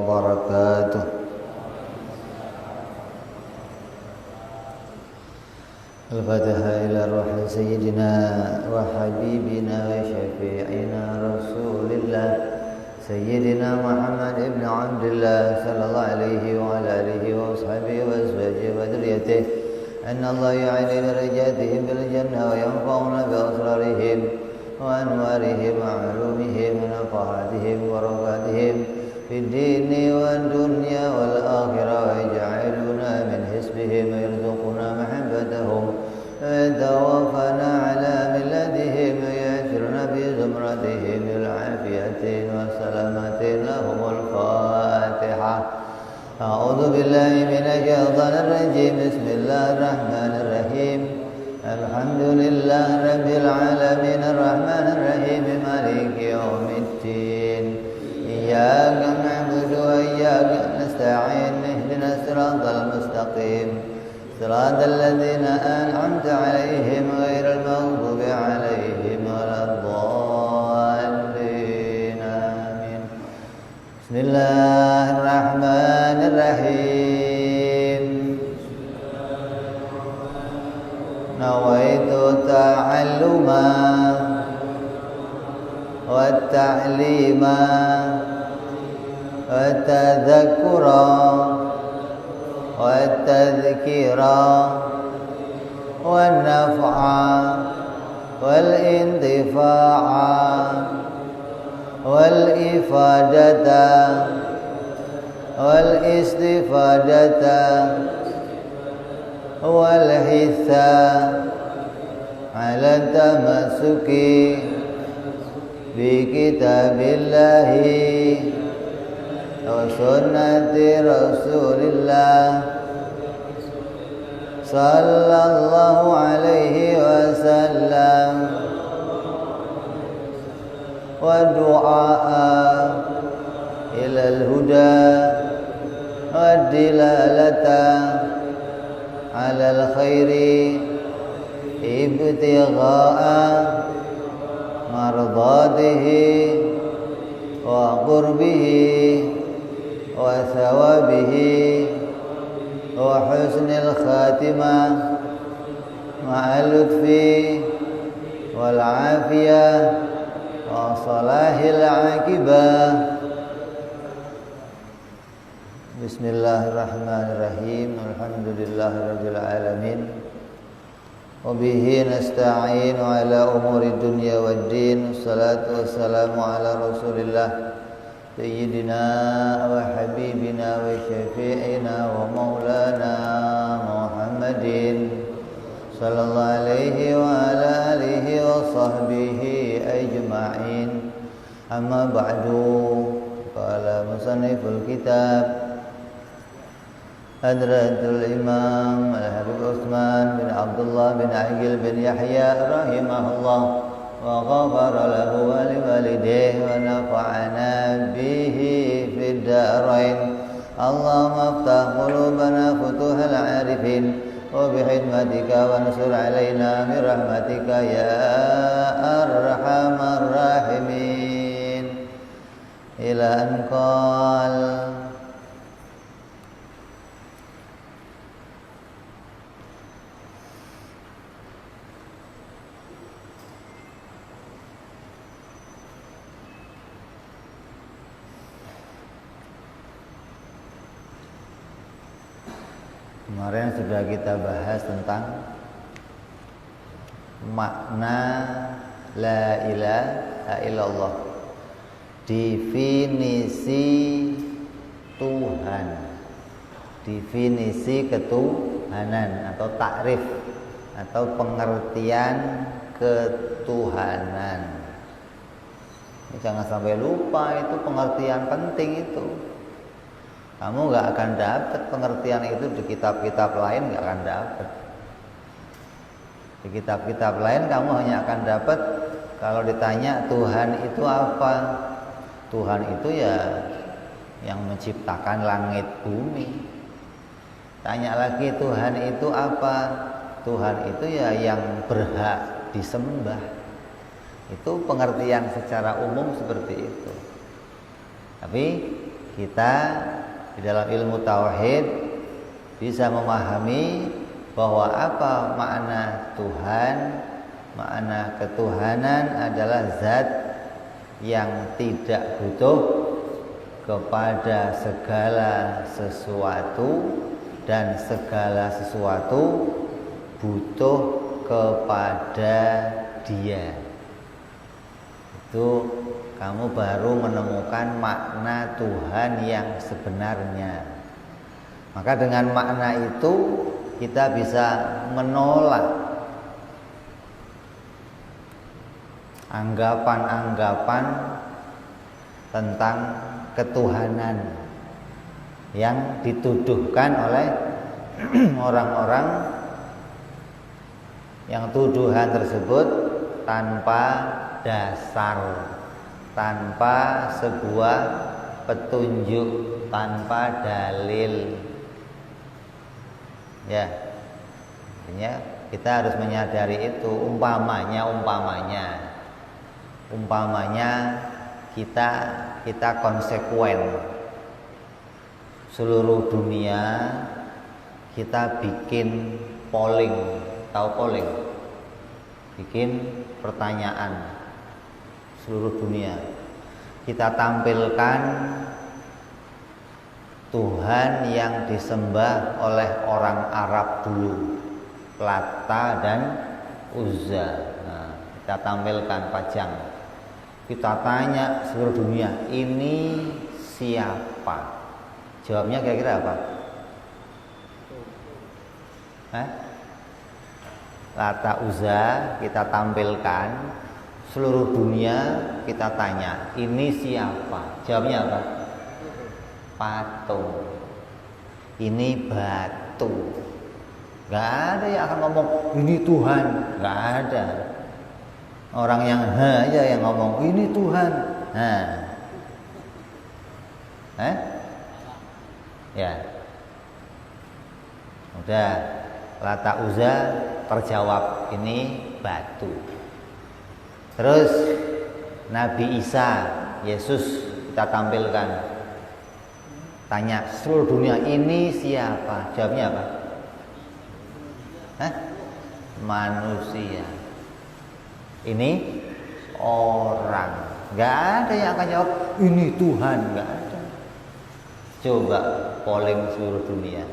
وبركاته. الفاتحة إلى روح سيدنا وحبيبنا وشفيعنا رسول الله سيدنا محمد بن عبد الله صلى الله عليه وعلى آله وأصحابه وأزواجه وذريته أن الله يعلي درجاتهم بالجنة وينفعنا بأسرارهم وأنوارهم وعلومهم ونفحاتهم وبركاتهم في الدين والدنيا والآخرة ويجعلنا من حزبهم ويرزقنا محبتهم ويتوفنا على ملتهم ويحشرنا في زمرتهم بالعافية والسلامة. لهم الفاتحة. أعوذ بالله من الشيطان الرجيم. بسم الله الرحمن الرحيم. الحمد لله رب العالمين الرحمن الرحيم مالك يوم الدين. إياك نعبد وإياك نستعين. اهدنا الصراط المستقيم صراط الذين أنعمت عليهم غير المغضوب عليهم ولا الضالين. آمين. بسم الله الرحمن الرحيم. نويت تعلما والتعليما والتذكرا والتذكيرا والنفع والانتفاع والإفادة والاستفادة والحث على التمسك بكتاب الله وسنة رسول الله صلى الله عليه وسلم والدعاء إلى الهدى والدلالة على الخير ابتغاء مرضاته وقربه وثوابه وحسن الخاتمة مع اللطف والعافية وصلاح العاقبة. Bismillahirrahmanirrahim. Alhamdulillahirabbil alamin. Wabihi nasta'inu ala umuri dunya waddin. Wassalatu wassalamu ala rasulillah Sayyidina wa habibina wa syafi'ina wa maulana Muhammadin sallallahu alaihi wa ala alihi wa sahbihi ajma'in. Amma ba'du. Qala musanniful kitab Hadratul Imam Al-Habib Utsman bin Abdullah bin Aqil bin Yahya rahimahullah wa ghafara lahu wa liwalidayhi wa nafa'ana bihi fid darain. Allahumma aftah qulubana futuhal arifin wa bihidmatika wa ansur alaina bi rahmatika ya arhamar rahimin. Ila an qala Kemarin sudah kita bahas tentang makna la ilaha illallah, definisi Tuhan, definisi ketuhanan atau takrif atau pengertian ketuhanan. Jangan sampai lupa, itu pengertian penting itu. Kamu nggak akan dapat pengertian itu di kitab-kitab lain, nggak akan dapat. Di kitab-kitab lain kamu hanya akan dapat kalau ditanya Tuhan itu apa. Tuhan itu ya yang menciptakan langit bumi. Tanya lagi Tuhan itu apa? Tuhan itu ya yang berhak disembah. Itu pengertian secara umum seperti itu. Tapi kita di dalam ilmu tauhid bisa memahami bahwa apa makna Tuhan. Makna ketuhanan adalah zat yang tidak butuh kepada segala sesuatu dan segala sesuatu butuh kepada Dia. Itu kamu baru menemukan makna Tuhan yang sebenarnya. Maka dengan makna itu kita bisa menolak anggapan-anggapan tentang ketuhanan yang dituduhkan oleh orang-orang yang tuduhan tersebut tanpa dasar, tanpa sebuah petunjuk, tanpa dalil. Ya, artinya kita harus menyadari itu. Umpamanya kita konsekuen. Seluruh dunia kita bikin polling, tahu polling? Bikin pertanyaan seluruh dunia. Kita tampilkan Tuhan yang disembah oleh orang Arab dulu, Lata dan Uzza. Nah, kita tampilkan, pajang. Kita tanya seluruh dunia, ini siapa? Jawabnya kira-kira apa? Lata Uzza kita tampilkan, seluruh dunia kita tanya, ini siapa? Jawabnya apa? Patung. Ini batu. Gak ada yang akan ngomong ini Tuhan. Gak ada. Orang yang aja yang ngomong ini Tuhan. Ya. Udah, Lata Uzza terjawab ini batu. Terus Nabi Isa, Yesus kita tampilkan. Tanya seluruh dunia, ini siapa? Jawabnya apa? Manusia. Ini orang. Gak ada yang akan jawab ini Tuhan. Gak ada. Coba polling seluruh dunia.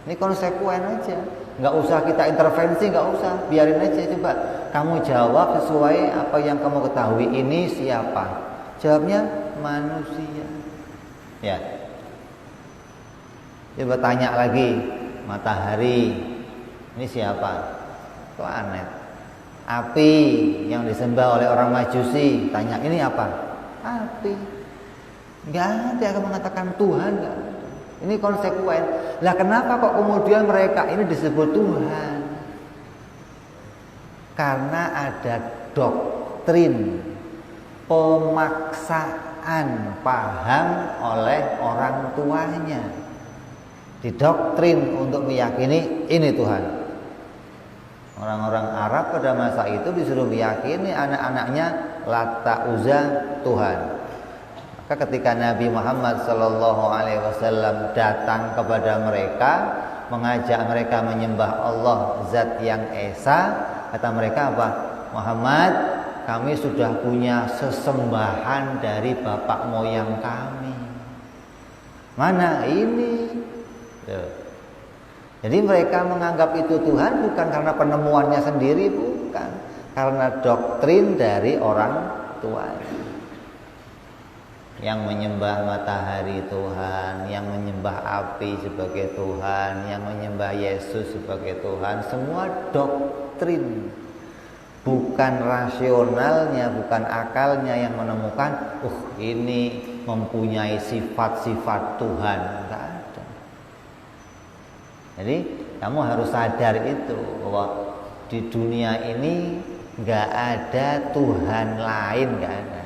Ini konsekuen aja. Gak usah kita intervensi, gak usah. Biarin aja. Coba kamu jawab sesuai apa yang kamu ketahui. Ini siapa? Jawabnya manusia. Ya. Coba tanya lagi, matahari ini siapa? Planet. Api yang disembah oleh orang Majusi, tanya ini apa? Api. Gak ada yang mengatakan Tuhan, gak ada. Ini konsekuen. Lah kenapa kok kemudian mereka ini disebut Tuhan? Karena ada doktrin pemaksaan paham oleh orang tuanya. Didoktrin untuk meyakini ini Tuhan. Orang-orang Arab pada masa itu disuruh meyakini anak-anaknya Lata Uzza Tuhan. Maka ketika Nabi Muhammad SAW datang kepada mereka, mengajak mereka menyembah Allah Zat yang Esa, kata mereka apa? Muhammad, kami sudah punya sesembahan dari bapak moyang kami. Mana ini? Jadi mereka menganggap itu Tuhan bukan karena penemuannya sendiri, bukan, karena doktrin dari orang tuanya. Yang menyembah matahari Tuhan, yang menyembah api sebagai Tuhan, yang menyembah Yesus sebagai Tuhan, semua doktrin. Bukan rasionalnya, bukan akalnya yang menemukan, ini mempunyai sifat-sifat Tuhan. Enggak ada. Jadi kamu harus sadar itu, bahwa di dunia ini enggak ada Tuhan lain, enggak ada.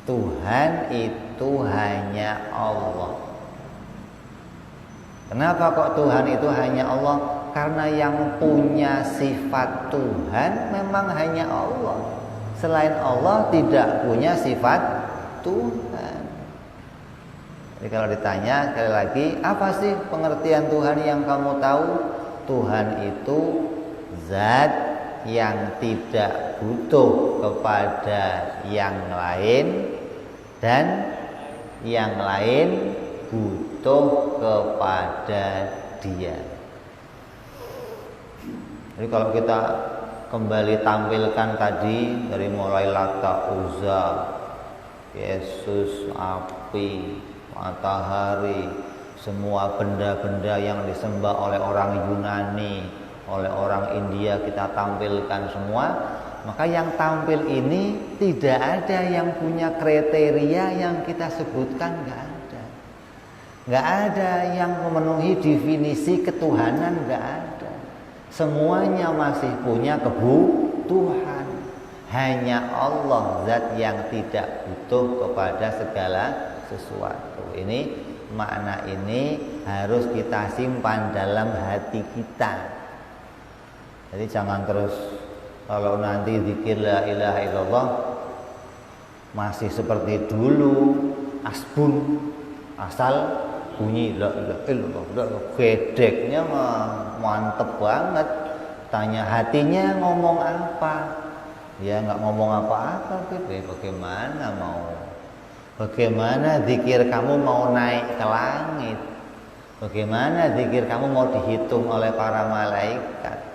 Tuhan itu hanya Allah. Kenapa kok Tuhan itu hanya Allah? Karena yang punya sifat Tuhan memang hanya Allah. Selain Allah tidak punya sifat Tuhan. Jadi kalau ditanya sekali lagi, apa sih pengertian Tuhan yang kamu tahu? Tuhan itu zat yang tidak butuh kepada yang lain dan yang lain butuh kepada Dia. Jadi kalau kita kembali tampilkan tadi dari mulai Lata, Uzza, Yesus, api, matahari, semua benda-benda yang disembah oleh orang Yunani, oleh orang India kita tampilkan semua. Maka yang tampil ini tidak ada yang punya kriteria yang kita sebutkan, nggak ada yang memenuhi definisi ketuhanan, nggak ada. Semuanya masih punya kebutuhan. Hanya Allah zat yang tidak butuh kepada segala sesuatu. Ini makna ini harus kita simpan dalam hati kita. Jadi jangan terus kalau nanti zikir la ilaha illallah masih seperti dulu, asbun, asal bunyi la ilaha illallah, gedeknya mantep banget. Tanya hatinya ngomong apa? Ya nggak ngomong apa-apa, bagaimana mau? Bagaimana zikir kamu mau naik ke langit? Bagaimana zikir kamu mau dihitung oleh para malaikat?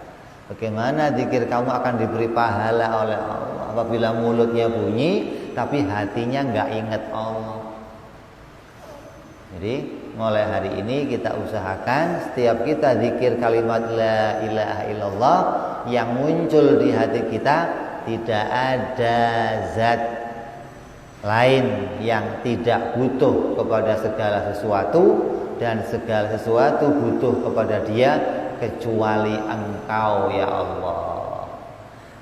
Bagaimana zikir kamu akan diberi pahala oleh Allah apabila mulutnya bunyi tapi hatinya nggak ingat Allah? Jadi mulai hari ini kita usahakan setiap kita zikir kalimat la ilaha illallah yang muncul di hati kita tidak ada zat lain yang tidak butuh kepada segala sesuatu dan segala sesuatu butuh kepada Dia kecuali Engkau ya Allah.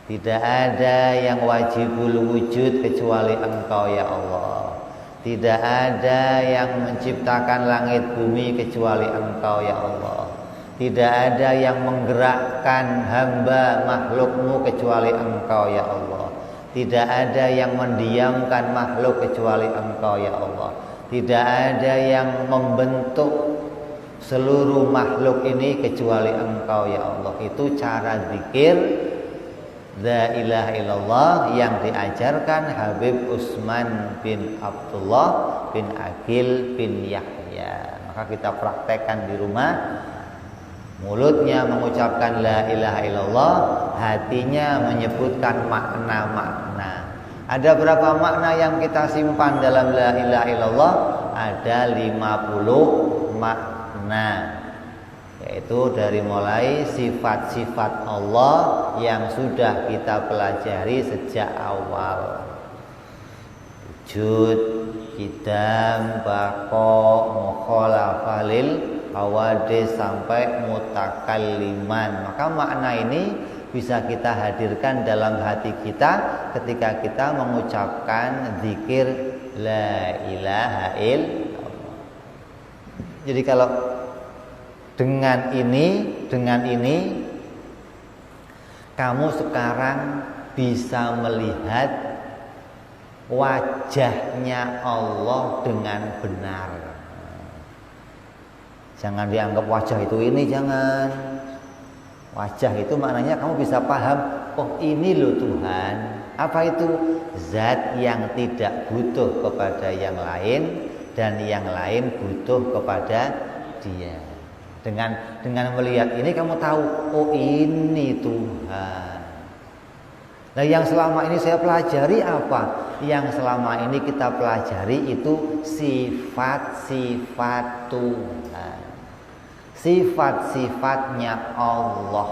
Tidak ada yang wajibul wujud kecuali Engkau ya Allah. Tidak ada yang menciptakan langit bumi kecuali Engkau ya Allah. Tidak ada yang menggerakkan hamba makhluk-Mu kecuali Engkau ya Allah. Tidak ada yang mendiamkan makhluk kecuali Engkau ya Allah. Tidak ada yang membentuk seluruh makhluk ini kecuali Engkau ya Allah. Itu cara zikir la ilaha illallah yang diajarkan Habib Utsman bin Abdullah bin Aqil bin Yahya. Maka kita praktekkan di rumah. Mulutnya mengucapkan la ilaha illallah, hatinya menyebutkan makna-makna. Ada berapa makna yang kita simpan dalam la ilaha illallah? Ada 50 makna. Yaitu dari mulai sifat-sifat Allah yang sudah kita pelajari sejak awal. Wujud, qidam, baqa, mukhalafah lil hawadis sampai mutakalliman. Maka makna ini bisa kita hadirkan dalam hati kita ketika kita mengucapkan zikir la ilaha illallah. Jadi kalau dengan ini kamu sekarang bisa melihat wajahnya Allah dengan benar. Jangan dianggap wajah itu ini, jangan. Wajah itu maknanya kamu bisa paham, oh ini loh Tuhan. Apa itu? Zat yang tidak butuh kepada yang lain dan yang lain butuh kepada Dia. Dengan melihat ini kamu tahu, oh ini Tuhan. Nah yang selama ini saya pelajari apa? Yang selama ini kita pelajari itu sifat-sifat Tuhan, sifat-sifatnya Allah.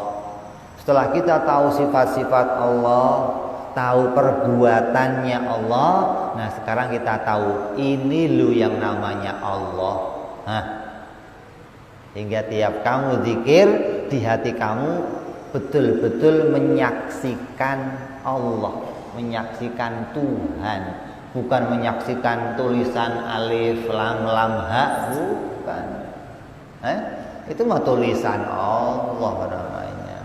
Setelah kita tahu sifat-sifat Allah, tahu perbuatannya Allah, nah sekarang kita tahu ini loh yang namanya Allah. Hingga tiap kamu zikir, di hati kamu betul-betul menyaksikan Allah, menyaksikan Tuhan, bukan menyaksikan tulisan alif lam lam ha, bukan. Itu mah tulisan Allah namanya.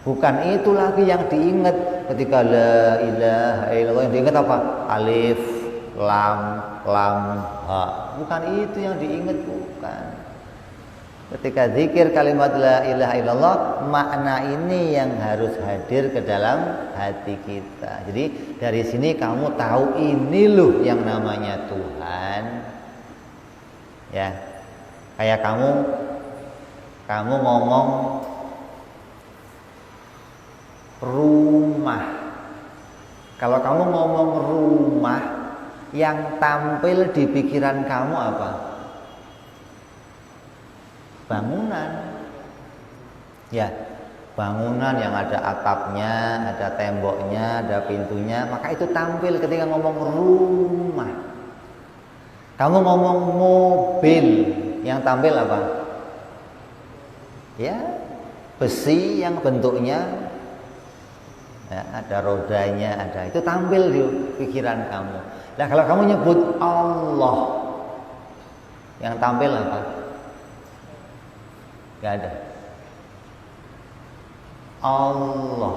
Bukan itu lagi yang diingat ketika la ilaha illallah. Yang diingat apa? Alif, lam ha. Bukan itu yang diingat, bukan. Ketika zikir kalimat la ilaha illallah, makna ini yang harus hadir ke dalam hati kita. Jadi dari sini kamu tahu ini loh yang namanya Tuhan. Ya. Kayak kamu ngomong rumah. Kalau kamu ngomong rumah, yang tampil di pikiran kamu apa? Bangunan. Ya, bangunan yang ada atapnya, ada temboknya, ada pintunya, maka itu tampil ketika ngomong rumah. Kamu ngomong mobil, yang tampil apa? Ya, besi yang bentuknya ya, ada rodanya, ada, itu tampil di pikiran kamu. Nah, kalau kamu nyebut Allah, yang tampil apa? Gak ada. Allah.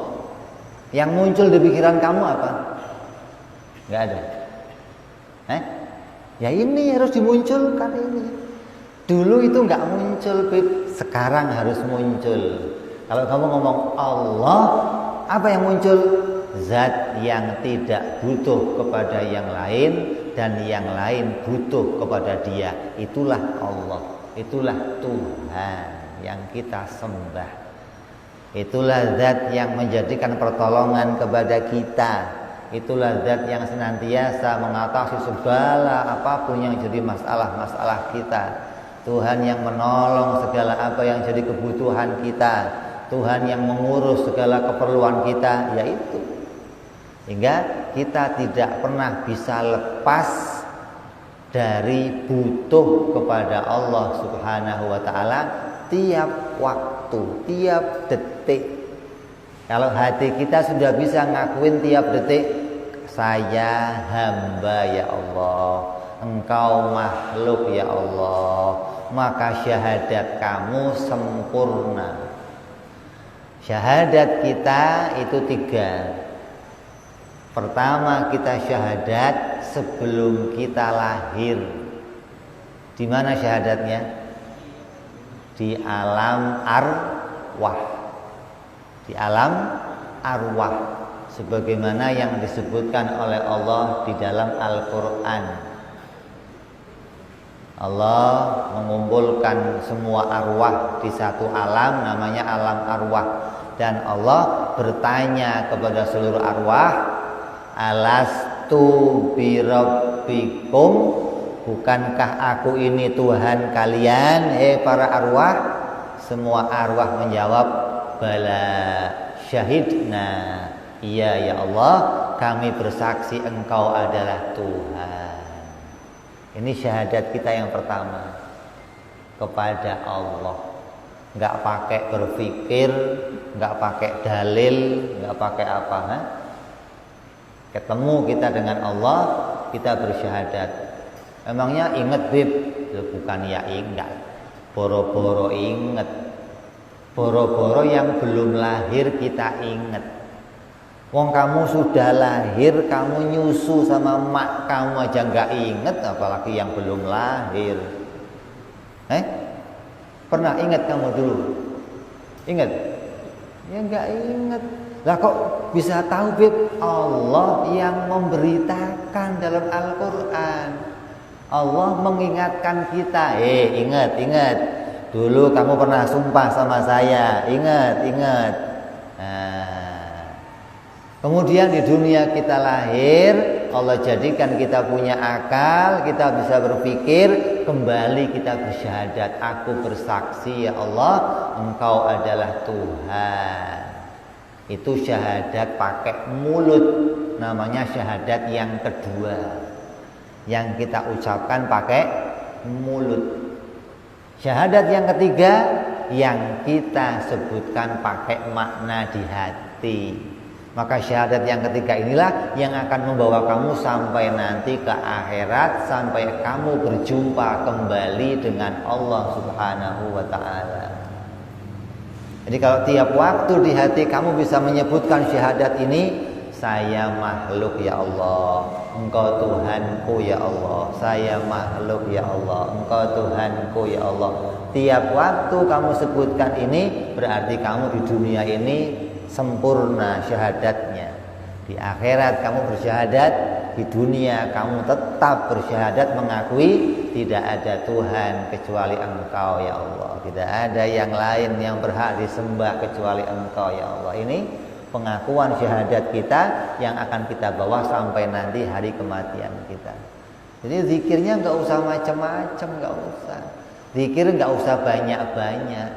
Yang muncul di pikiran kamu apa? Gak ada. Ya ini harus dimunculkan ini. Dulu itu gak muncul, Bib. Sekarang harus muncul. Kalau kamu ngomong Allah, apa yang muncul? Zat yang tidak butuh kepada yang lain dan yang lain butuh kepada Dia. Itulah Allah. Itulah Tuhan yang kita sembah. Itulah zat yang menjadikan pertolongan kepada kita. Itulah zat yang senantiasa mengatasi segala apapun yang jadi masalah-masalah kita. Tuhan yang menolong segala apa yang jadi kebutuhan kita. Tuhan yang mengurus segala keperluan kita, yaitu. Hingga kita tidak pernah bisa lepas dari butuh kepada Allah Subhanahu wa taala tiap waktu, tiap detik. Kalau hati kita sudah bisa ngakuin tiap detik, saya hamba ya Allah, Engkau makhluk ya Allah, maka syahadat kamu sempurna. Syahadat kita itu 3. Pertama, kita syahadat sebelum kita lahir. Di mana syahadatnya? Di alam arwah. Di alam arwah, sebagaimana yang disebutkan oleh Allah di dalam Al-Quran. Allah mengumpulkan semua arwah di satu alam, namanya alam arwah. Dan Allah bertanya kepada seluruh arwah, alastu birabbikum, bukankah aku ini Tuhan kalian, para arwah? Semua arwah menjawab, bala syahidna, iya ya Allah, kami bersaksi Engkau adalah Tuhan. Ini syahadat kita yang pertama kepada Allah. Enggak pakai berpikir, enggak pakai dalil, enggak pakai apa. Ketemu kita dengan Allah, kita bersyahadat. Emangnya ingat, Bib? Bukan ya ingat, boro-boro ingat. Boro-boro yang belum lahir kita ingat. Wong kamu sudah lahir, kamu nyusu sama mak kamu aja nggak inget, apalagi yang belum lahir. Pernah ingat kamu dulu? Ingat? Ya nggak inget. Lah kok bisa tahu, Bib? Allah yang memberitakan dalam Al-Quran. Allah mengingatkan kita. Ingat. Dulu kamu pernah sumpah sama saya. Ingat. Kemudian di dunia kita lahir, Allah jadikan kita punya akal, kita bisa berpikir, kembali kita bersyahadat, aku bersaksi ya Allah, Engkau adalah Tuhan. Itu syahadat pakai mulut, namanya syahadat yang kedua, yang kita ucapkan pakai mulut. Syahadat yang ketiga, yang kita sebutkan pakai makna di hati. Maka syahadat yang ketiga inilah yang akan membawa kamu sampai nanti ke akhirat, sampai kamu berjumpa kembali dengan Allah Subhanahu wa ta'ala. Jadi kalau tiap waktu di hati kamu bisa menyebutkan syahadat ini, saya makhluk ya Allah, Engkau Tuhanku ya Allah, saya makhluk ya Allah, Engkau Tuhanku ya Allah. Tiap waktu kamu sebutkan ini berarti kamu di dunia ini sempurna syahadatnya. Di akhirat kamu bersyahadat, di dunia kamu tetap bersyahadat mengakui tidak ada Tuhan kecuali Engkau ya Allah. Tidak ada yang lain yang berhak disembah kecuali Engkau ya Allah. Ini pengakuan syahadat kita yang akan kita bawa sampai nanti hari kematian kita. Jadi zikirnya nggak usah macam-macam, nggak usah. Zikir nggak usah banyak-banyak.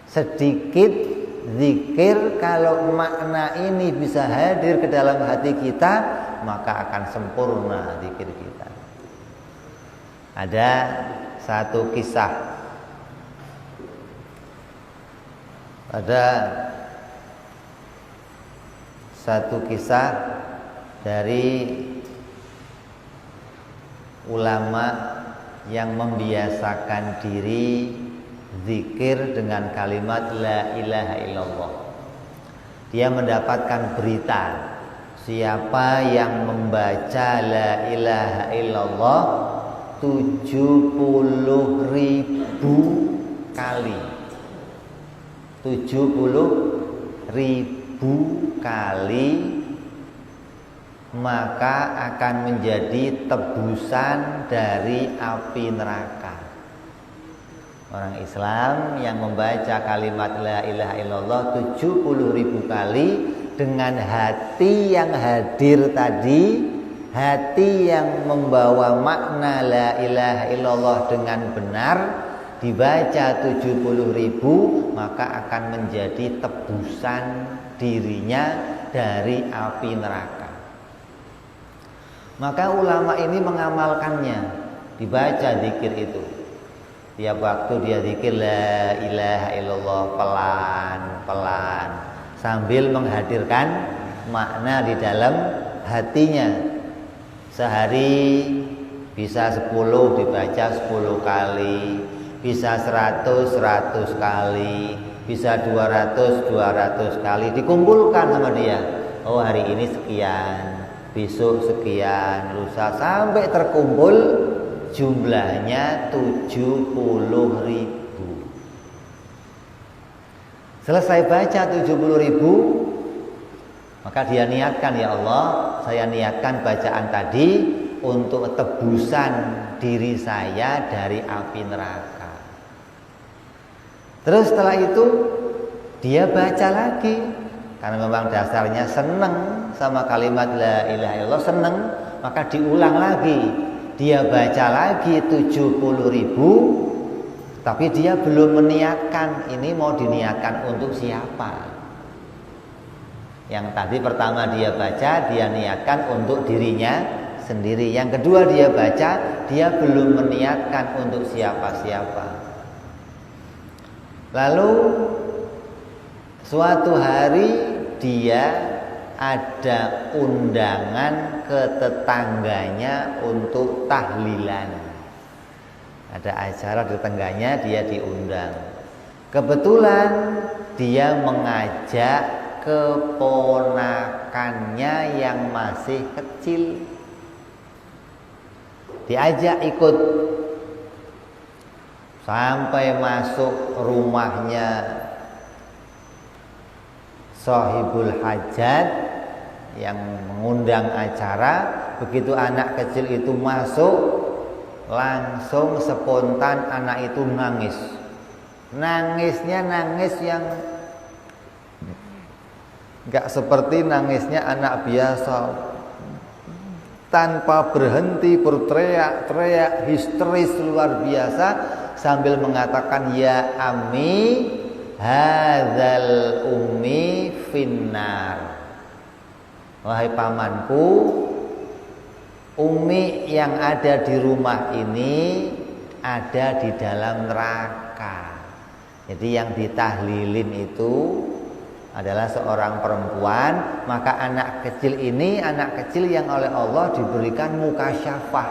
Sedikit zikir, kalau makna ini bisa hadir ke dalam hati kita, maka akan sempurna zikir kita. Ada satu kisah. Ada satu kisah dari ulama yang membiasakan diri zikir dengan kalimat la ilaha illallah. Dia mendapatkan berita, siapa yang membaca la ilaha illallah 70.000 kali, 70.000 kali, maka akan menjadi tebusan dari api neraka. Orang Islam yang membaca kalimat la ilaha illallah 70.000 kali dengan hati yang hadir tadi, hati yang membawa makna la ilaha illallah dengan benar, dibaca 70.000, maka akan menjadi tebusan dirinya dari api neraka. Maka ulama ini mengamalkannya, dibaca zikir itu. Tiap waktu dia zikir la ilaha illallah pelan-pelan sambil menghadirkan makna di dalam hatinya. Sehari bisa 10 dibaca 10 kali, bisa 100 kali, bisa 200 kali, dikumpulkan sama dia. Oh, hari ini sekian, besok sekian, lusa, sampai terkumpul jumlahnya 70.000. Selesai baca 70.000, maka dia niatkan, ya Allah, saya niatkan bacaan tadi untuk tebusan diri saya dari api neraka. Terus setelah itu dia baca lagi, karena memang dasarnya senang sama kalimat la ilaha illallah, senang, maka diulang lagi. Dia baca lagi 70.000, tapi dia belum meniatkan ini mau diniatkan untuk siapa. Yang tadi pertama dia baca, dia niatkan untuk dirinya sendiri. Yang kedua dia baca, dia belum meniatkan untuk siapa-siapa. Lalu suatu hari dia ada undangan ke tetangganya untuk tahlilan. Ada acara di tetangganya, dia diundang. Kebetulan dia mengajak keponakannya yang masih kecil. Diajak ikut. Sampai masuk rumahnya sahibul hajat yang mengundang acara. Begitu anak kecil itu masuk, langsung spontan anak itu nangis. Nangisnya nangis yang gak seperti nangisnya anak biasa, tanpa berhenti berteriak-teriak histeris luar biasa sambil mengatakan, ya ammi hadzal ummi finnar. Wahai pamanku, ummi yang ada di rumah ini ada di dalam neraka. Jadi yang ditahlilin itu adalah seorang perempuan, maka anak kecil ini anak kecil yang oleh Allah diberikan mukasyafah,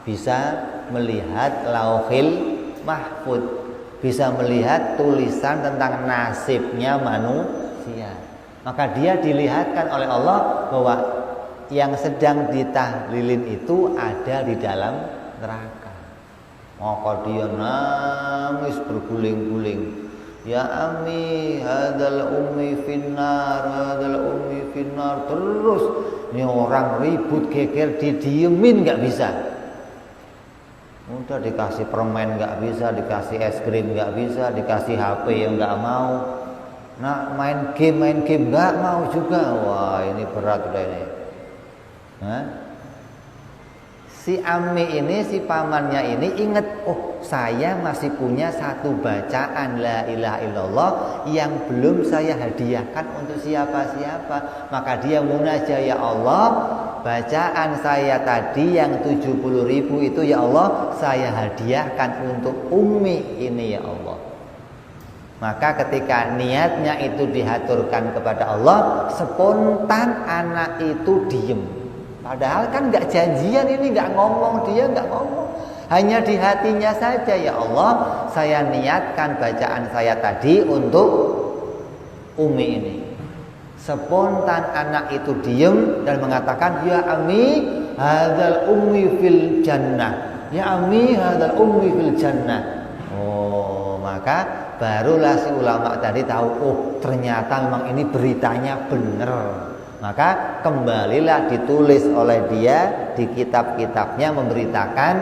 bisa melihat lauhil mahfud, bisa melihat tulisan tentang nasibnya manusia. Maka dia dilihatkan oleh Allah bahwa yang sedang ditahlilin itu ada di dalam neraka. Maka dia nangis berguling-guling. Ya ami hadal ummi finnar, hadal ummi finnar. Terus ini orang ribut geger didiemin nggak bisa. Udah dikasih permen nggak bisa, dikasih es krim nggak bisa, dikasih HP yang nggak mau. Nah main game nggak mau juga. Wah ini berat udah ini. Hah? Si Ami ini, si pamannya ini ingat, oh saya masih punya satu bacaan la ilaha illallah yang belum saya hadiahkan untuk siapa-siapa. Maka dia munajat, ya Allah, bacaan saya tadi yang 70.000 itu ya Allah, saya hadiahkan untuk Ummi ini ya Allah. Maka ketika niatnya itu dihaturkan kepada Allah, spontan anak itu diem. Padahal kan nggak janjian ini, nggak ngomong, dia nggak ngomong, hanya di hatinya saja, ya Allah, saya niatkan bacaan saya tadi untuk Umi ini. Spontan anak itu diem dan mengatakan, ya Ami, hadzal ummi fil jannah. Ya Ami, hadzal ummi fil jannah. Oh, maka barulah si ulama tadi tahu, oh ternyata memang ini beritanya benar. Maka kembalilah ditulis oleh dia di kitab-kitabnya memberitakan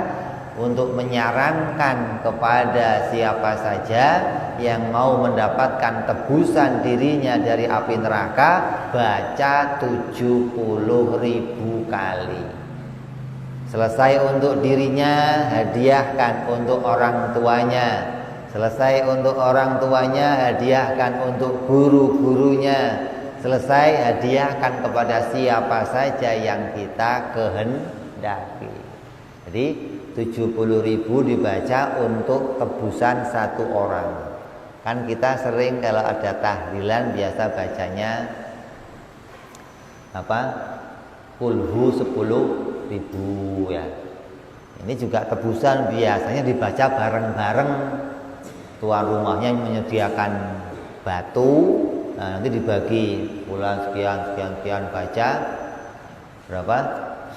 untuk menyarankan kepada siapa saja yang mau mendapatkan tebusan dirinya dari api neraka, baca 70.000 kali. Selesai untuk dirinya, hadiahkan untuk orang tuanya. Selesai untuk orang tuanya, hadiahkan untuk guru-gurunya. Selesai, hadiahkan kepada siapa saja yang kita kehendaki. Jadi 70.000 dibaca untuk tebusan satu orang. Kan kita sering kalau ada tahlilan biasa bacanya apa? Kulhu 10.000 ya. Ini juga tebusan biasanya dibaca bareng-bareng. Tuan rumahnya menyediakan batu. Nah, nanti dibagi bulan sekian baca berapa?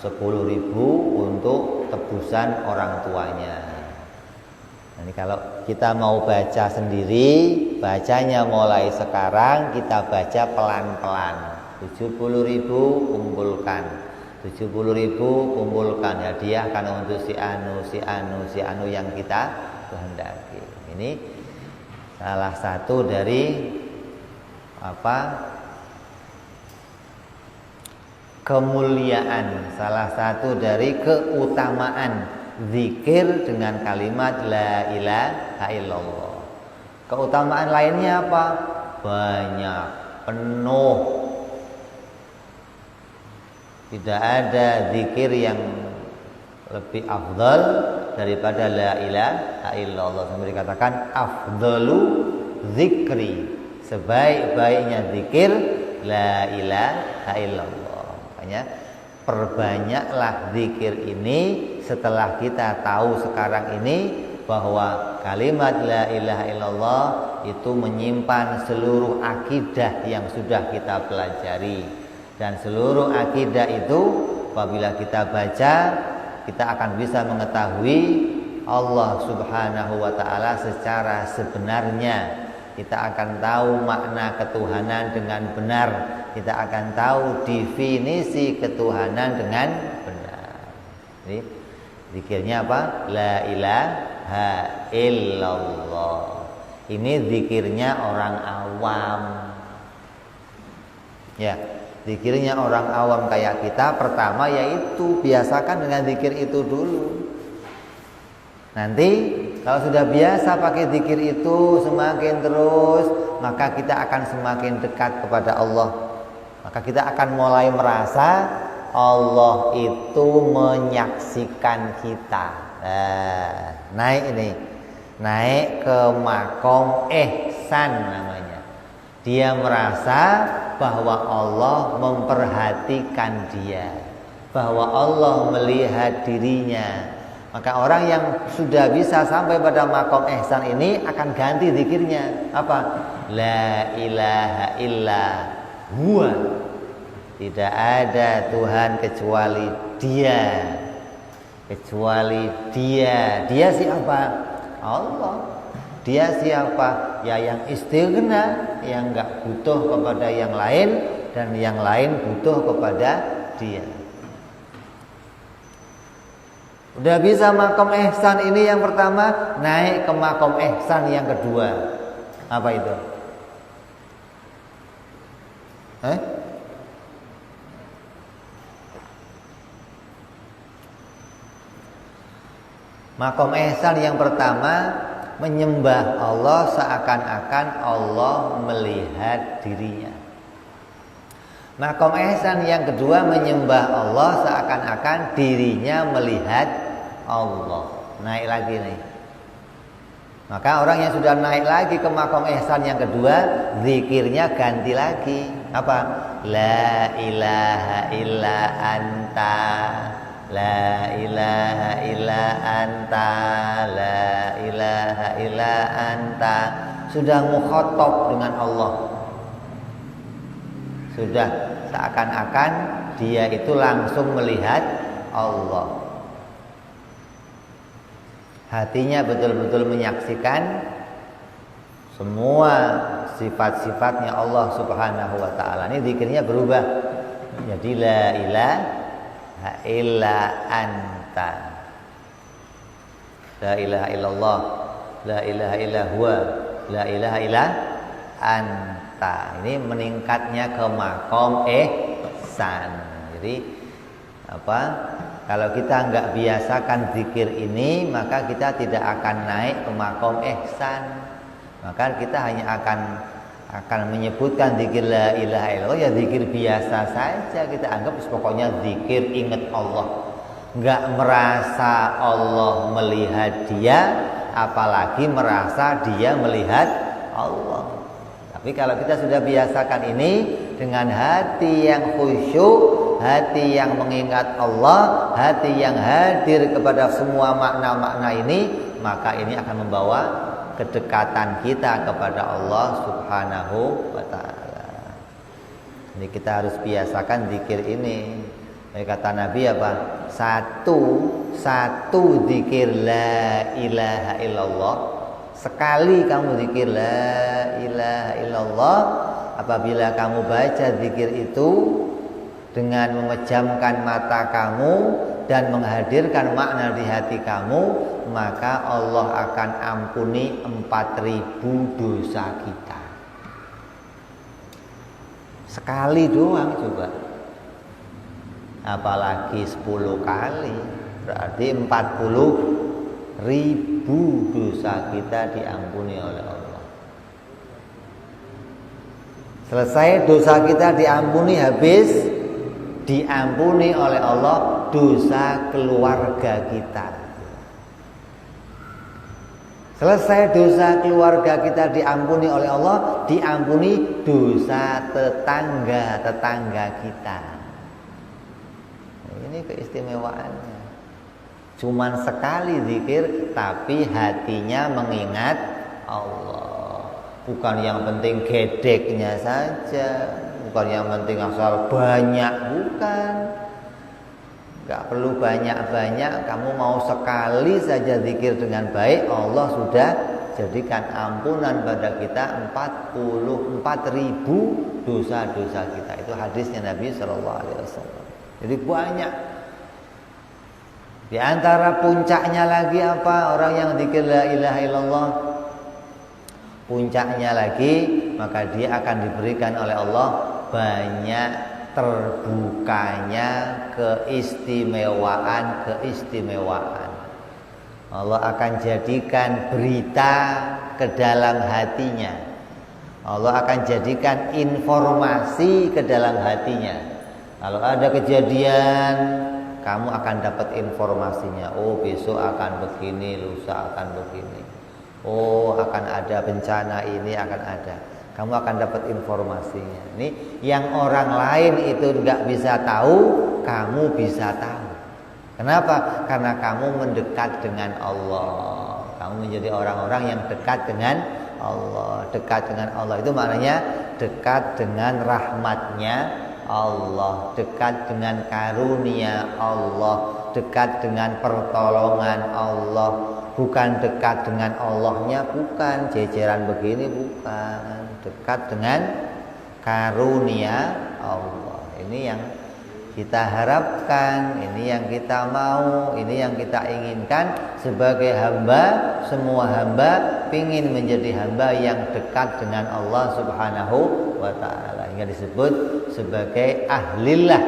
10.000 untuk tebusan orang tuanya. Nah, ini kalau kita mau baca sendiri, bacanya mulai sekarang kita baca pelan-pelan. 70.000 kumpulkan. 70.000 kumpulkan, hadiahkan untuk si anu yang kita kehendaki. Ini salah satu dari kemuliaan, salah satu dari keutamaan zikir dengan kalimat la ilaha illallah. Keutamaan lainnya apa? Banyak, penuh. Tidak ada zikir yang lebih afdal daripada la ilaha illallah. Sampai dikatakan afdalu zikri, sebaik-baiknya zikir la ilaha illallah. Makanya perbanyaklah zikir ini setelah kita tahu sekarang ini bahwa kalimat la ilaha illallah itu menyimpan seluruh akidah yang sudah kita pelajari. Dan seluruh akidah itu apabila kita baca, kita akan bisa mengetahui Allah Subhanahu wa ta'ala secara sebenarnya. Kita akan tahu makna ketuhanan dengan benar. Kita akan tahu definisi ketuhanan dengan benar. Jadi zikirnya apa? La ilaha illallah. Ini zikirnya orang awam. Ya, zikirnya orang awam kayak kita, pertama yaitu biasakan dengan zikir itu dulu. Nanti kalau sudah biasa pakai zikir itu semakin terus, maka kita akan semakin dekat kepada Allah. Maka kita akan mulai merasa Allah itu menyaksikan kita. Naik ke makom ihsan namanya. Dia merasa bahwa Allah memperhatikan dia, bahwa Allah melihat dirinya. Maka orang yang sudah bisa sampai pada makom ihsan ini akan ganti zikirnya. Apa? La ilaha illa huwa. Tidak ada Tuhan kecuali Dia. Kecuali Dia. Dia siapa? Allah. Dia siapa? Ya yang istighna, yang enggak butuh kepada yang lain dan yang lain butuh kepada Dia. Udah bisa makom ihsan ini yang pertama, naik ke makom ihsan yang kedua. Apa itu? Makom ihsan yang pertama, menyembah Allah seakan-akan Allah melihat dirinya. Makom ihsan yang kedua, menyembah Allah seakan-akan dirinya melihat Allah. Naik lagi nih. Maka orang yang sudah naik lagi ke makom ihsan yang kedua, zikirnya ganti lagi. Apa? La ilaha illa anta, la ilaha illa anta, la ilaha illa anta. Sudah mukhatab dengan Allah. Sudah seakan-akan dia itu langsung melihat Allah. Hatinya betul-betul menyaksikan semua sifat-sifatnya Allah Subhanahu wa ta'ala. Ini zikirnya berubah jadi la ilaha illa anta, la ilaha illallah, la ilaha illa huwa, la ilaha illa anta. Ini meningkatnya ke makom ihsan. Jadi apa? Kalau kita enggak biasakan zikir ini, maka kita tidak akan naik ke makom ihsan. Maka kita hanya akan menyebutkan zikir la ilaha illallah, ya zikir biasa saja. Kita anggap pokoknya zikir ingat Allah. Enggak merasa Allah melihat dia, apalagi merasa dia melihat Allah. Tapi kalau kita sudah biasakan ini dengan hati yang khusyuk, hati yang mengingat Allah, hati yang hadir kepada semua makna-makna ini, maka ini akan membawa kedekatan kita kepada Allah Subhanahu wa ta'ala. Jadi kita harus biasakan zikir ini. Kata Nabi apa? Satu zikir la ilaha illallah. Sekali kamu zikir la ilaha illallah, apabila kamu baca zikir itu dengan memejamkan mata kamu dan menghadirkan makna di hati kamu, maka Allah akan ampuni 4.000 dosa kita. Sekali doang coba. Apalagi 10 kali, berarti 40.000 dosa kita diampuni oleh Allah. Selesai dosa kita diampuni, habis diampuni oleh Allah dosa keluarga kita. Selesai dosa keluarga kita diampuni oleh Allah, diampuni dosa tetangga kita. Nah, ini keistimewaannya. Cuman sekali zikir, tapi hatinya mengingat Allah. Bukan yang penting gedeknya saja, bukan yang penting asal banyak, bukan. Gak perlu banyak-banyak, kamu mau sekali saja zikir dengan baik, Allah sudah jadikan ampunan pada kita 44.000 dosa-dosa kita. Itu hadisnya Nabi SAW. Jadi banyak. Di antara puncaknya lagi apa? Orang yang zikir la ilaha illallah, puncaknya lagi, maka dia akan diberikan oleh Allah banyak terbukanya keistimewaan. Allah akan jadikan berita ke dalam hatinya. Allah akan jadikan informasi ke dalam hatinya. Kalau ada kejadian, kamu akan dapat informasinya. Oh, besok akan begini, lusa akan begini. Oh, akan ada bencana ini, akan ada. Kamu akan dapat informasinya. Ini yang orang lain itu nggak bisa tahu, kamu bisa tahu. Kenapa? Karena kamu mendekat dengan Allah. Kamu menjadi orang-orang yang dekat dengan Allah. Dekat dengan Allah itu maknanya dekat dengan rahmatnya Allah, dekat dengan karunia Allah, dekat dengan pertolongan Allah. Bukan dekat dengan Allahnya, bukan jejeran begini, bukan. Dekat dengan karunia Allah. Ini yang kita harapkan, ini yang kita mau, ini yang kita inginkan sebagai hamba. Semua hamba ingin menjadi hamba yang dekat dengan Allah Subhanahu wa ta'ala, hingga disebut sebagai ahlillah,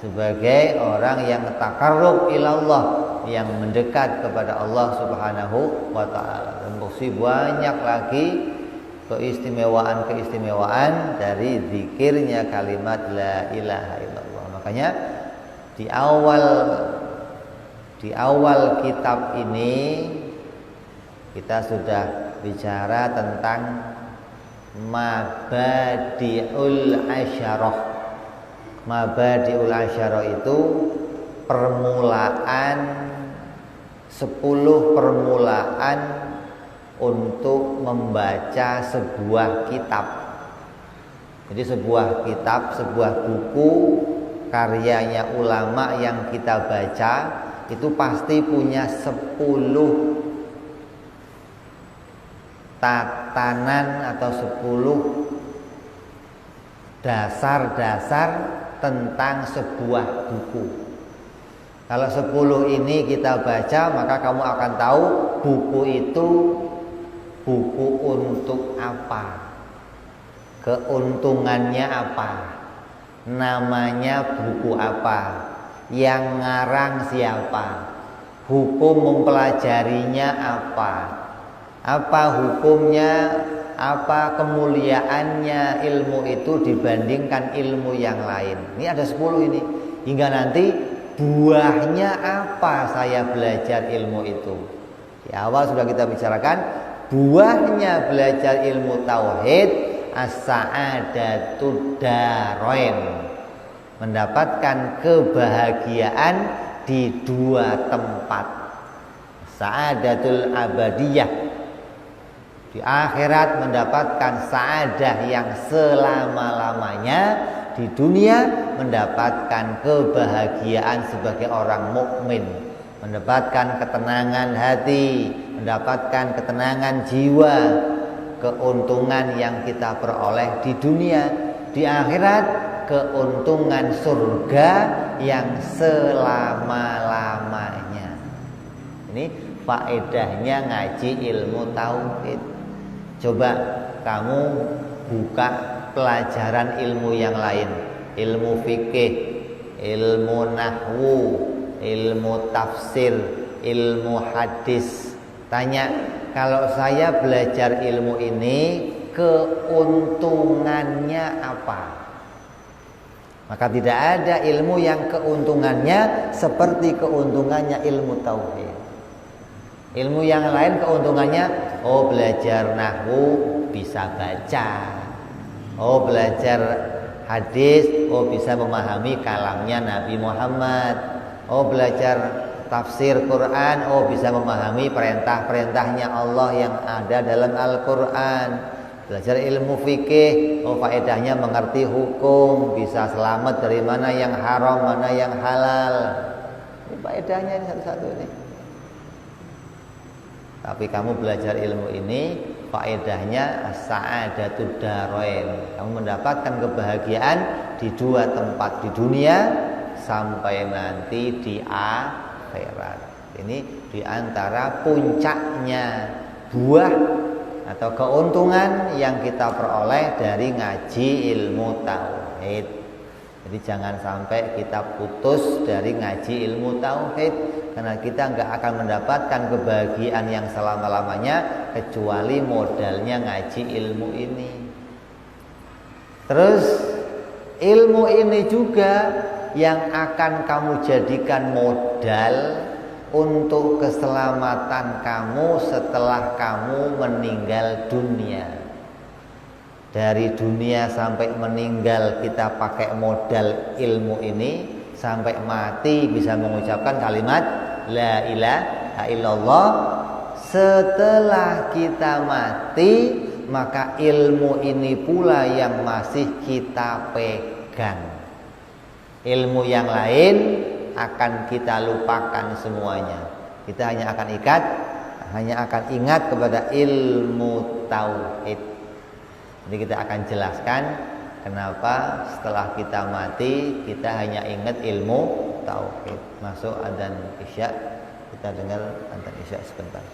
sebagai orang yang taqarrub ilallah, yang mendekat kepada Allah Subhanahu wa ta'ala. Dan masih banyak lagi keistimewaan-keistimewaan dari zikirnya kalimat la ilaha illallah. Makanya di awal kitab ini kita sudah bicara tentang mabadi'ul asyarah. Mabadi'ul asyarah itu permulaan 10 permulaan untuk membaca sebuah kitab. Jadi sebuah kitab, sebuah buku karyanya ulama yang kita baca itu pasti punya 10 tatanan atau 10 dasar-dasar tentang sebuah buku. Kalau 10 ini kita baca, maka kamu akan tahu buku itu buku untuk apa, keuntungannya apa, namanya buku apa, yang ngarang siapa, hukum mempelajarinya apa hukumnya, apa kemuliaannya ilmu itu dibandingkan ilmu yang lain. Ini ada 10 ini. Hingga nanti buahnya apa saya belajar ilmu itu. Di awal sudah kita bicarakan buahnya belajar ilmu tauhid as-sa'adatud darain, mendapatkan kebahagiaan di 2 tempat. Sa'adatul abadiyah, di akhirat mendapatkan sa'adah yang selama-lamanya, di dunia mendapatkan kebahagiaan sebagai orang mukmin, mendapatkan ketenangan hati, mendapatkan ketenangan jiwa, keuntungan yang kita peroleh di dunia. Di akhirat keuntungan surga yang selama-lamanya. Ini faedahnya ngaji ilmu tauhid. Coba kamu buka pelajaran ilmu yang lain, ilmu fikih, ilmu nahwu, ilmu tafsir, ilmu hadis. Tanya, kalau saya belajar ilmu ini keuntungannya apa? Maka tidak ada ilmu yang keuntungannya seperti keuntungannya ilmu tauhid. Ilmu yang lain keuntungannya, oh belajar nahwu bisa baca, oh belajar hadis, oh bisa memahami kalamnya Nabi Muhammad, oh belajar tafsir Quran, oh bisa memahami perintah-perintahnya Allah yang ada dalam Al-Quran. Belajar ilmu fikih, oh faedahnya mengerti hukum, bisa selamat dari mana yang haram, mana yang halal. Ini faedahnya ini satu-satu ini. Tapi kamu belajar ilmu ini, faedahnya as-sa'adatud darain. Kamu mendapatkan kebahagiaan di 2 tempat, di dunia sampai nanti di akhirat. Ini diantara puncaknya buah atau keuntungan yang kita peroleh dari ngaji ilmu tauhid. Jadi jangan sampai kita putus dari ngaji ilmu tauhid, karena kita nggak akan mendapatkan kebahagiaan yang selama-lamanya kecuali modalnya ngaji ilmu ini. Terus ilmu ini juga yang akan kamu jadikan modal untuk keselamatan kamu setelah kamu meninggal dunia. Dari dunia sampai meninggal kita pakai modal ilmu ini, sampai mati bisa mengucapkan kalimat la ilaha illallah, setelah kita mati, maka ilmu ini pula yang masih kita pegang. Ilmu yang lain akan kita lupakan semuanya. Kita hanya akan ingat kepada ilmu tauhid. Jadi kita akan jelaskan kenapa setelah kita mati kita hanya ingat ilmu tauhid. Masuk adzan Isya, kita dengar adzan Isya sebentar.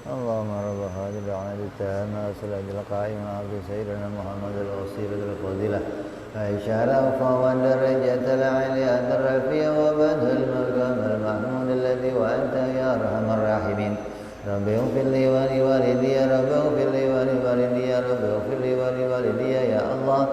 اللهم رب هذه الدعوة التامة والصلاة القائمة على سيدنا محمد الوسيلة الفضيلة عائشة العفو والدرجة العليا الرفيع وبدء المقام المحمود الذي وأنت يا أرحم الراحمين. رب اغفر لي ولوالدي، رب اغفر لي ولوالدي، رب اغفر لي ولوالدي يا الله.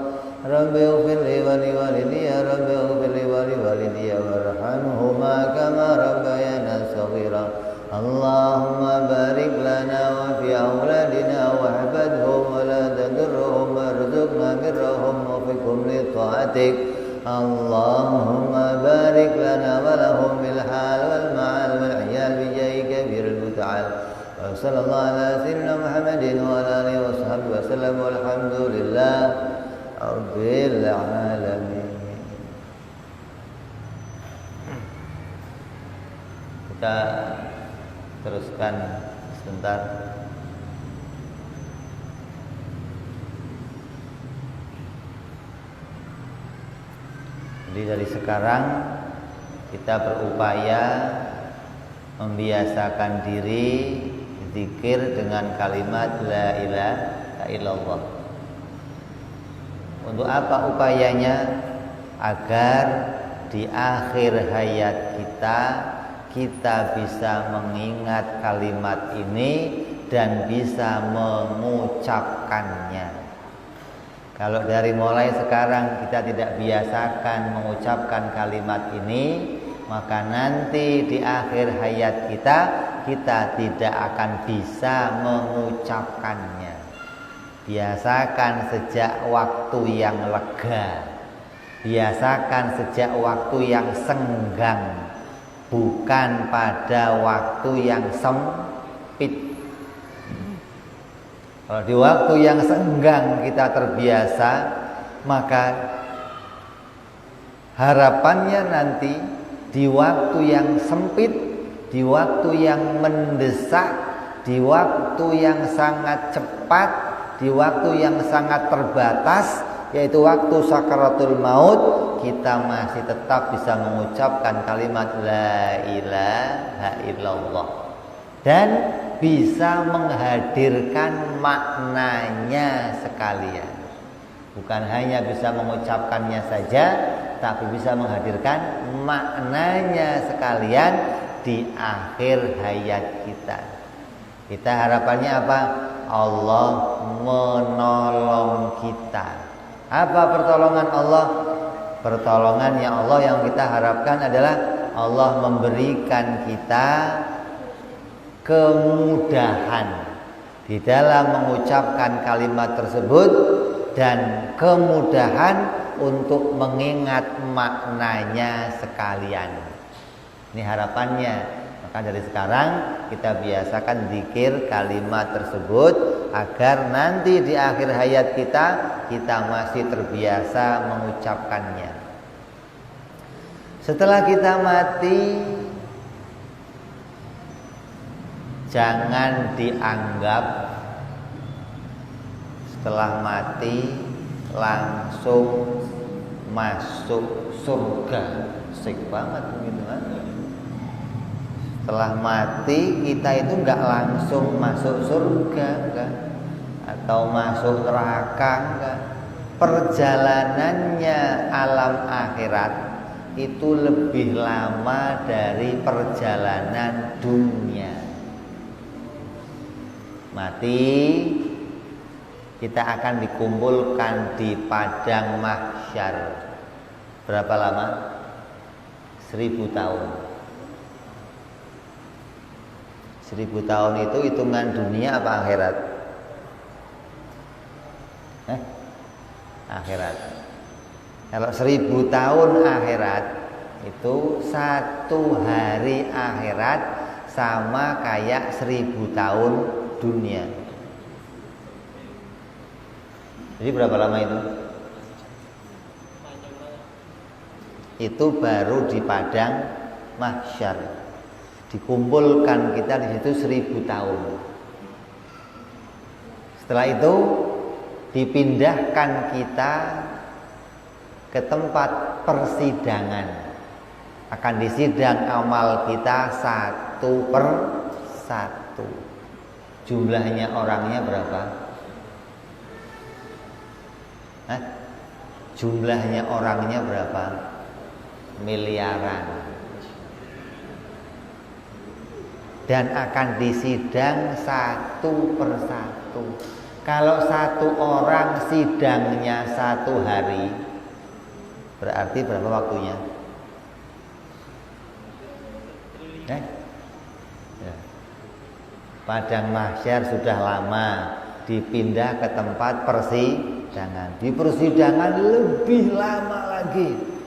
رب اغفر لي ولوالدي، رب اغفر لي ولوالدي وارحمهما كما ربيانا صغيرا. اللهم بارك لنا وفي أولادنا واحفظهم ولا تضرهم وارزقنا برهم وفقهم لطاعتك. اللهم بارك لنا ولهم بالحال والمعال والعيال بجاه كبير المتعال. وصلى الله على سيدنا محمد وعلى آله وصحبه وسلم والحمد لله رب العالمين. Kita teruskan sebentar. Jadi dari sekarang kita berupaya membiasakan diri zikir dengan kalimat la ilaha illallah. Untuk apa upayanya? Agar di akhir hayat kita bisa mengingat kalimat ini dan bisa mengucapkannya. Kalau dari mulai sekarang kita tidak biasakan mengucapkan kalimat ini, maka nanti di akhir hayat kita tidak akan bisa mengucapkannya. Biasakan sejak waktu yang lega, biasakan sejak waktu yang senggang, bukan pada waktu yang sempit. Kalau di waktu yang senggang kita terbiasa, maka harapannya nanti di waktu yang sempit, di waktu yang mendesak, di waktu yang sangat cepat, di waktu yang sangat terbatas, yaitu waktu sakaratul maut, kita masih tetap bisa mengucapkan kalimat la ilaha illallah dan bisa menghadirkan maknanya sekalian. Bukan hanya bisa mengucapkannya saja, tapi bisa menghadirkan maknanya sekalian di akhir hayat kita. Kita harapannya apa? Allah menolong kita. Apa pertolongan Allah? Pertolongannya Allah yang kita harapkan adalah Allah memberikan kita kemudahan di dalam mengucapkan kalimat tersebut dan kemudahan untuk mengingat maknanya sekalian. Ini harapannya. Maka dari sekarang kita biasakan zikir kalimat tersebut agar nanti di akhir hayat kita masih terbiasa mengucapkannya. Setelah kita mati, jangan dianggap setelah mati langsung masuk surga. Sik banget gitu kan. Setelah mati kita itu enggak langsung masuk surga enggak, atau masuk neraka enggak. Perjalanannya alam akhirat itu lebih lama dari perjalanan dunia. Mati kita akan dikumpulkan di padang mahsyar. Berapa lama? 1000 tahun. 1000 tahun itu hitungan dunia apa akhirat? Akhirat. Kalau 1000 tahun akhirat itu 1 hari akhirat sama kayak 1000 tahun dunia. Jadi berapa lama itu? Itu baru di padang mahsyar. Dikumpulkan kita di situ 1000 tahun. Setelah itu dipindahkan kita ke tempat persidangan. Akan disidang amal kita 1 per 1. Jumlahnya orangnya berapa? Jumlahnya orangnya berapa? Miliaran. Dan akan disidang 1 per 1. Kalau 1 orang sidangnya 1 hari, berarti berapa waktunya? Padang mahsyar sudah lama, dipindah ke tempat persidangan. Di persidangan lebih lama lagi.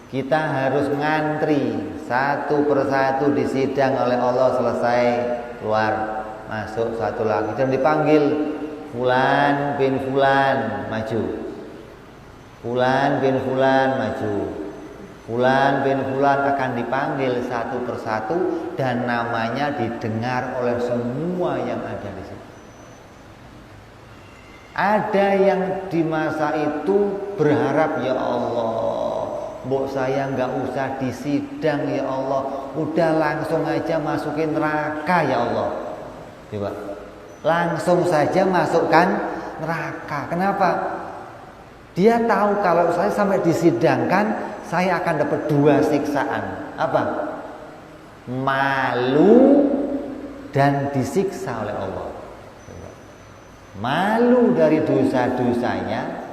Kita harus ngantri 1 per 1 disidang oleh Allah, selesai keluar, masuk 1 lagi dan dipanggil Fulan bin Fulan maju. Fulan bin Fulan maju. Fulan bin Fulan akan dipanggil 1 per 1 dan namanya didengar oleh semua yang ada di situ. Ada yang di masa itu berharap, ya Allah, mbok saya nggak usah disidang ya Allah, udah langsung aja masukin neraka ya Allah. Coba, langsung saja masukkan neraka. Kenapa? Dia tahu kalau saya sampai disidangkan, saya akan dapat 2 siksaan. Apa? Malu dan disiksa oleh Allah. Malu dari dosa-dosanya,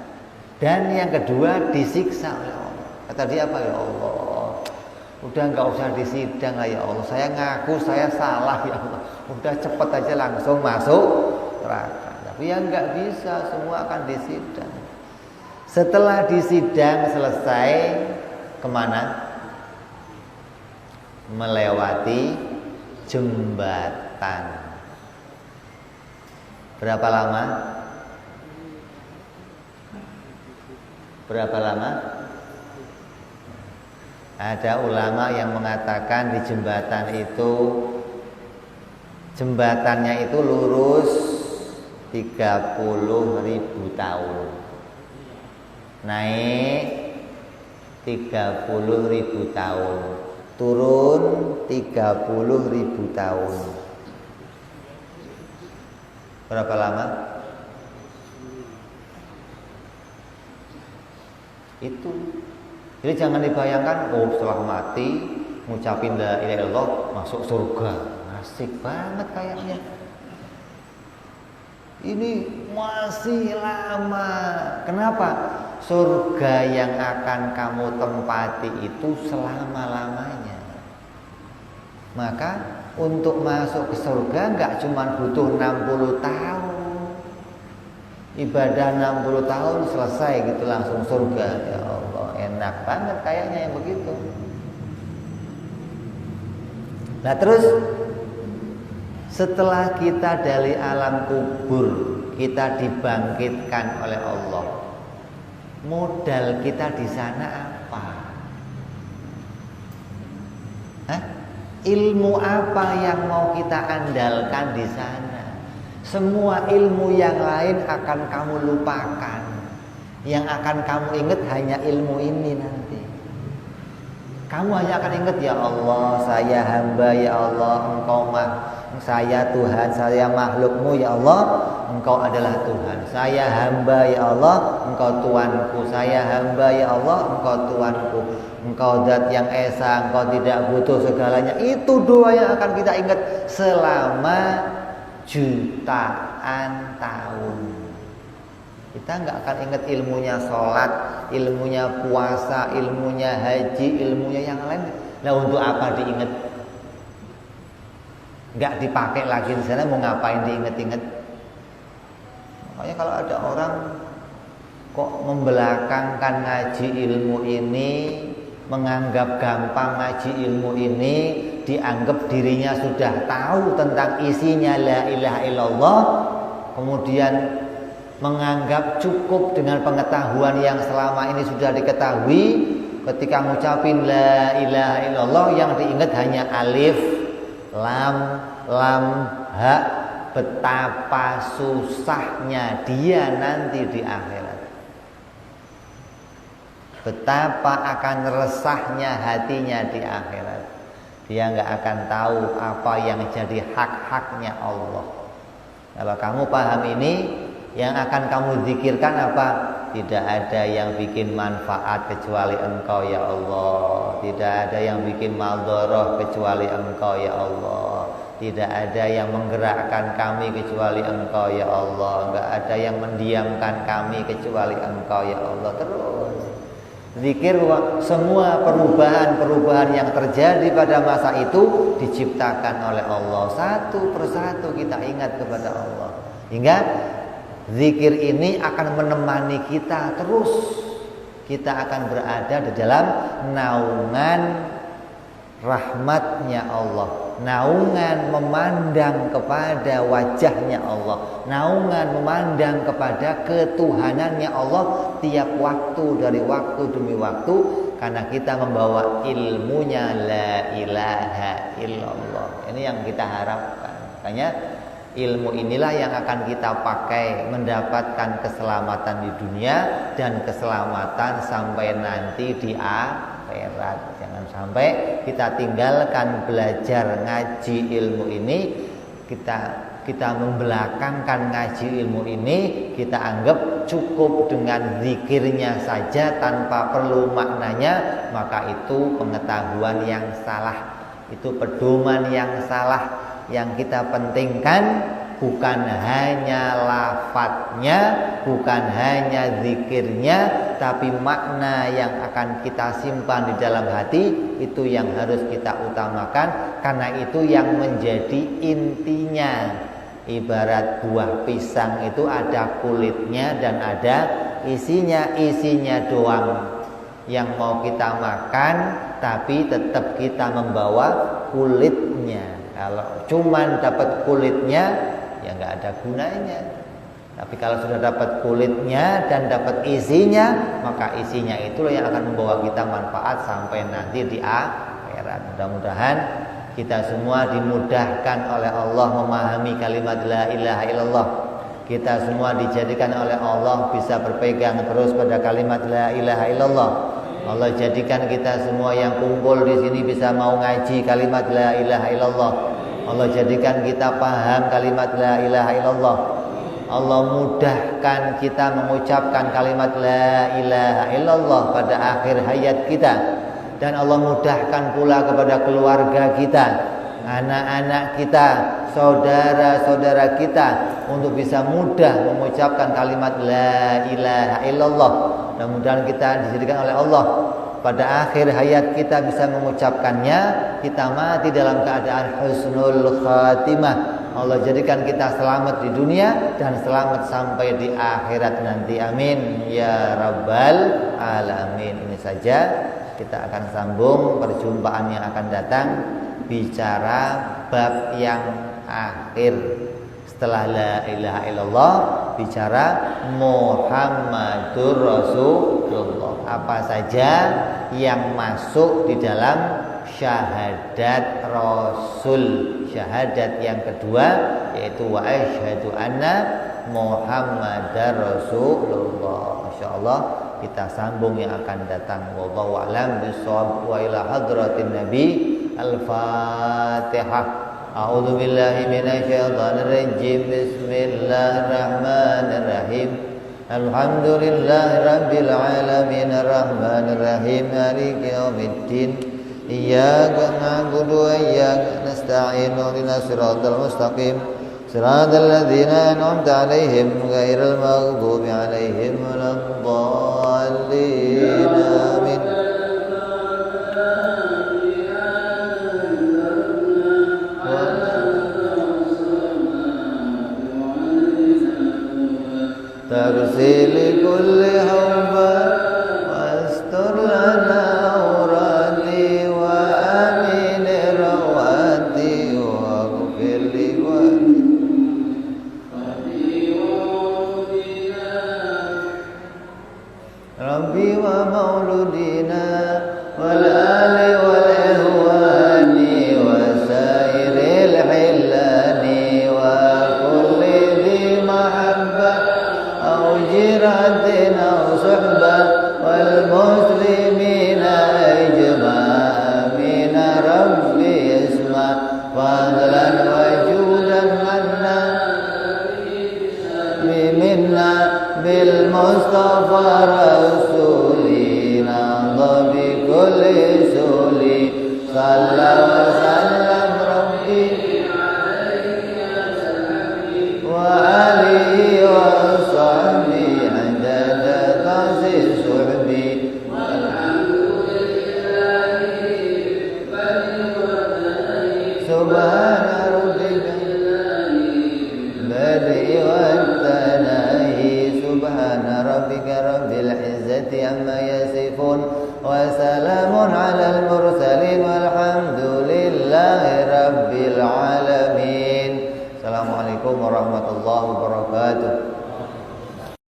dan yang kedua disiksa oleh Allah. Kata dia apa? Ya Allah, Udah nggak usah disidang lah ya Allah. Saya ngaku saya salah ya Allah. Udah cepet aja langsung masuk neraka. Tapi ya nggak bisa, semua akan disidang. Setelah disidang selesai, kemana? Melewati jembatan. Berapa lama? Berapa lama? Ada ulama yang mengatakan di jembatan itu, jembatannya itu lurus 30.000 tahun, naik 30.000 tahun, turun 30.000 tahun. Berapa lama? Itu. Jadi jangan dibayangkan, oh setelah mati ngucapin la ilaha illallah masuk surga. Asik banget kayaknya. Ini masih lama. Kenapa? Surga yang akan kamu tempati itu selama-lamanya. Maka untuk masuk ke surga nggak cuma butuh 60 tahun. Ibadah 60 tahun selesai gitu langsung surga. Ya Allah, enak banget kayaknya yang begitu. Nah terus setelah kita dari alam kubur, kita dibangkitkan oleh Allah, modal kita di sana apa? Hah? Ilmu apa yang mau kita andalkan di sana? Semua ilmu yang lain akan kamu lupakan. Yang akan kamu ingat hanya ilmu ini nanti. Kamu hanya akan ingat, ya Allah, saya hamba, ya Allah, Engkau saya Tuhan, saya makhlukmu, ya Allah, Engkau adalah Tuhan. Saya hamba, ya Allah, Engkau Tuanku. Saya hamba, ya Allah, Engkau Tuanku. Engkau zat yang esa, Engkau tidak butuh segalanya. Itu doa yang akan kita ingat selama jutaan tahun. Kita nggak akan ingat ilmunya sholat, ilmunya puasa, ilmunya haji, ilmunya yang lain. Nah untuk apa diingat? Nggak dipakai lagi di sana, mau ngapain diingat-ingat? Makanya kalau ada orang kok membelakangkan ngaji ilmu ini, menganggap gampang ngaji ilmu ini, dianggap dirinya sudah tahu tentang isinya la ilaha illallah, kemudian menganggap cukup dengan pengetahuan yang selama ini sudah diketahui. Ketika ngucapin la ilaha illallah yang diingat hanya alif, lam, ha. Betapa susahnya dia nanti di akhirat. Betapa akan resahnya hatinya di akhirat. Dia nggak akan tahu apa yang jadi hak-haknya Allah. Kalau kamu paham ini, yang akan kamu zikirkan apa? Tidak ada yang bikin manfaat kecuali Engkau, ya Allah. Tidak ada yang bikin maldoroh kecuali Engkau, ya Allah. Tidak ada yang menggerakkan kami kecuali Engkau, ya Allah. Enggak ada yang mendiamkan kami kecuali Engkau, ya Allah. Terus zikir bahwa semua perubahan-perubahan yang terjadi pada masa itu diciptakan oleh Allah. Satu persatu kita ingat kepada Allah. Hingga zikir ini akan menemani kita terus. Kita akan berada di dalam naungan rahmatnya Allah. Naungan memandang kepada wajahnya Allah, naungan memandang kepada ketuhanannya Allah tiap waktu, dari waktu demi waktu, karena kita membawa ilmunya la ilaha illallah. Ini yang kita harapkan. Makanya ilmu inilah yang akan kita pakai mendapatkan keselamatan di dunia dan keselamatan sampai nanti di akhirat. Jangan sampai kita tinggalkan belajar ngaji ilmu ini, kita membelakangkan ngaji ilmu ini, kita anggap cukup dengan zikirnya saja tanpa perlu maknanya, maka itu pengetahuan yang salah, itu pedoman yang salah. Yang kita pentingkan bukan hanya lafadznya, bukan hanya zikirnya, tapi makna yang akan kita simpan di dalam hati itu yang harus kita utamakan, karena itu yang menjadi intinya. Ibarat buah pisang itu ada kulitnya dan ada isinya doang yang mau kita makan, tapi tetap kita membawa kulitnya. Kalau cuman dapat kulitnya ya nggak ada gunanya. Tapi kalau sudah dapat kulitnya dan dapat isinya, maka isinya itulah yang akan membawa kita manfaat sampai nanti di akhirat. Mudah-mudahan kita semua dimudahkan oleh Allah memahami kalimat la ilaha illallah. Kita semua dijadikan oleh Allah bisa berpegang terus pada kalimat la ilaha illallah. Allah jadikan kita semua yang kumpul di sini bisa mau ngaji kalimat la ilaha illallah. Allah jadikan kita paham kalimat la ilaha illallah. Allah mudahkan kita mengucapkan kalimat la ilaha illallah pada akhir hayat kita. Dan Allah mudahkan pula kepada keluarga kita, anak-anak kita, saudara-saudara kita untuk bisa mudah mengucapkan kalimat la ilaha illallah. Mudah-mudahan kita dijadikan oleh Allah pada akhir hayat kita bisa mengucapkannya, kita mati dalam keadaan husnul khatimah. Allah jadikan kita selamat di dunia dan selamat sampai di akhirat nanti. Amin ya rabbal alamin. Ini saja, kita akan sambung perjumpaan yang akan datang bicara bab yang akhir setelah la ilaha illallah, bicara Muhammadur Rasulullah. Apa saja yang masuk di dalam syahadat Rasul, syahadat yang kedua yaitu wa asyhadu anna Muhammadar Rasulullah. Insyaallah kita sambung yang akan datang. Wallahu a'lam bishawab. Wa ila hadratin nabi. Al-Fatihah. A'udzu billahi minasyaitonir rajim. Bismillahirrahmanirrahim. Alhamdulillahi rabbil alamin arrahmanir rahim maliki yaumiddin. Iyyaka na'budu wa iyyaka nasta'in. Ihdinas siratal mustaqim. Siratal ladzina an'amta 'alaihim ghairil maghdubi 'alaihim waladdallin. Amin. تغسل كل حوبا واستر لنا عوراتي وامن رواتي واغفر لي ربي ومولودنا والآل والإخوان وسائر الحلان وكل ذي محبة أو جيرة أو صحبة والمسلمين أجمع من ربي اسمع فضلا وجودا منا بالمصطفى رسولي نهضى بكل سولي صلى وسلم ربي وآله وصحبه عدد تعزيز صحبي والحمد لله سبحان ربك البدء والثناء سبحان ربك رب العزة عما يصفون وسلام على المرسلين والحمد لله رب العالمين. Assalamualaikum warahmatullahi wabarakatuh.